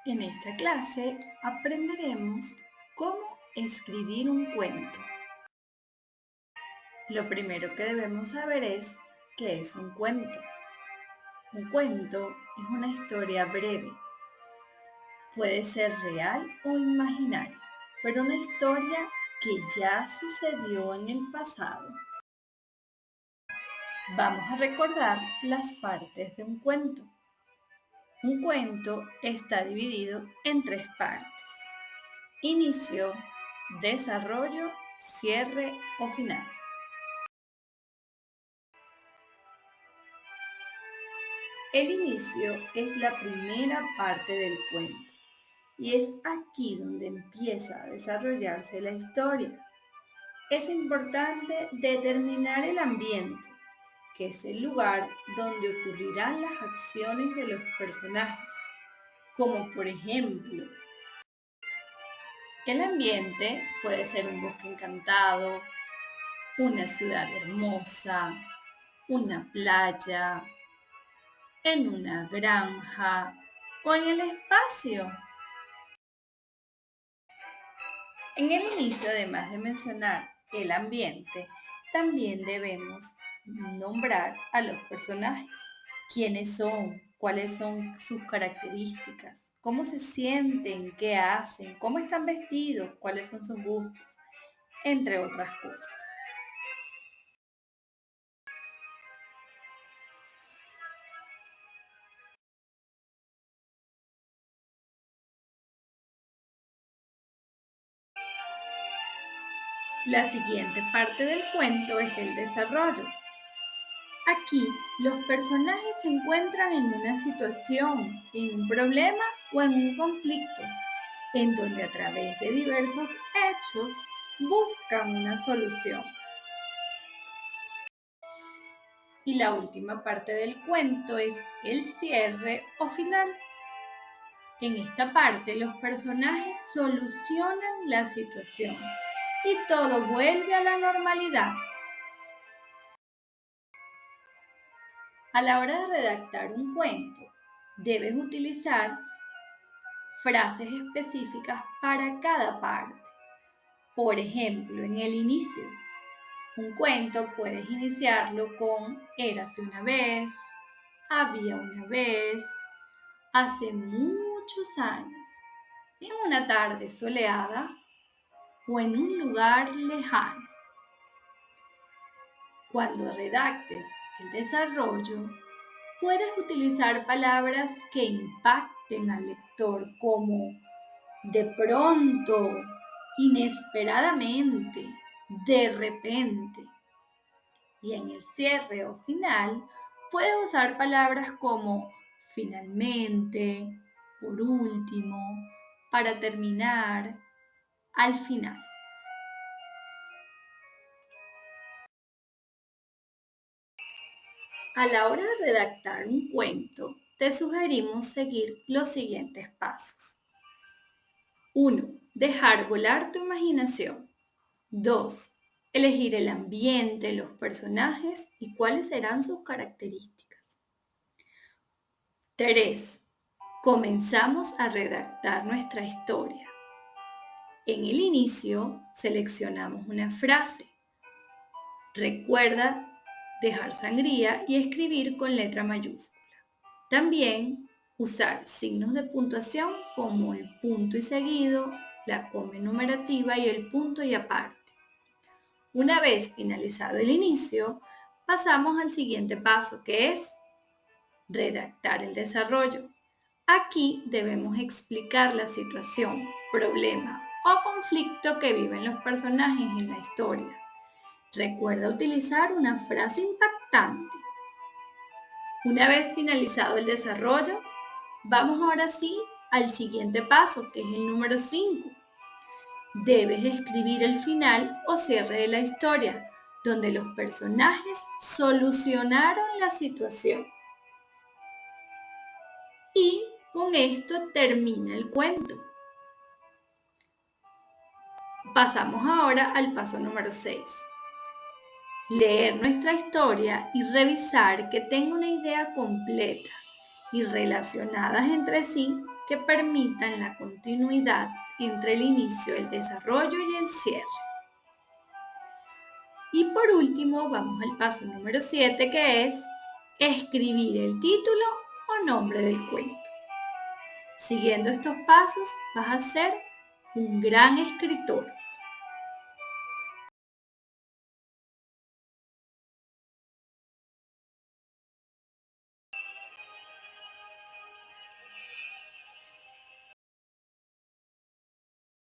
En esta clase aprenderemos cómo escribir un cuento. Lo primero que debemos saber es qué es un cuento. Un cuento es una historia breve. Puede ser real o imaginaria, pero una historia que ya sucedió en el pasado. Vamos a recordar las partes de un cuento. Un cuento está dividido en 3 partes: inicio, desarrollo, cierre o final. El inicio es la primera parte del cuento y es aquí donde empieza a desarrollarse la historia. Es importante determinar el ambiente, que es el lugar donde ocurrirán las acciones de los personajes, como por ejemplo, el ambiente puede ser un bosque encantado, una ciudad hermosa, una playa, en una granja o en el espacio. En el inicio, además de mencionar el ambiente, también debemos nombrar a los personajes. ¿Quiénes son? ¿Cuáles son sus características? ¿Cómo se sienten? ¿Qué hacen? ¿Cómo están vestidos? ¿Cuáles son sus gustos? Entre otras cosas. La siguiente parte del cuento es el desarrollo. Aquí, los personajes se encuentran en una situación, en un problema o en un conflicto, en donde a través de diversos hechos buscan una solución. Y la última parte del cuento es el cierre o final. En esta parte, los personajes solucionan la situación y todo vuelve a la normalidad. A la hora de redactar un cuento, debes utilizar frases específicas para cada parte. Por ejemplo, en el inicio, un cuento puedes iniciarlo con érase una vez, había una vez, hace muchos años, en una tarde soleada o en un lugar lejano. Cuando redactes el desarrollo, puedes utilizar palabras que impacten al lector como de pronto, inesperadamente, de repente. Y en el cierre o final, puedes usar palabras como finalmente, por último, para terminar, al final. A la hora de redactar un cuento, te sugerimos seguir los siguientes pasos. 1. Dejar volar tu imaginación. 2. Elegir el ambiente, los personajes y cuáles serán sus características. 3. Comenzamos a redactar nuestra historia. En el inicio seleccionamos una frase. Recuerda dejar sangría y escribir con letra mayúscula. También usar signos de puntuación como el punto y seguido, la coma enumerativa y el punto y aparte. Una vez finalizado el inicio, pasamos al siguiente paso, que es redactar el desarrollo. Aquí debemos explicar la situación, problema o conflicto que viven los personajes en la historia. Recuerda utilizar una frase impactante. Una vez finalizado el desarrollo, vamos ahora sí al siguiente paso, que es el número 5. Debes escribir el final o cierre de la historia, donde los personajes solucionaron la situación. Y con esto termina el cuento. Pasamos ahora al paso número 6. Leer nuestra historia y revisar que tenga una idea completa y relacionadas entre sí que permitan la continuidad entre el inicio, el desarrollo y el cierre. Y por último, vamos al paso número 7, que es escribir el título o nombre del cuento. Siguiendo estos pasos, vas a ser un gran escritor.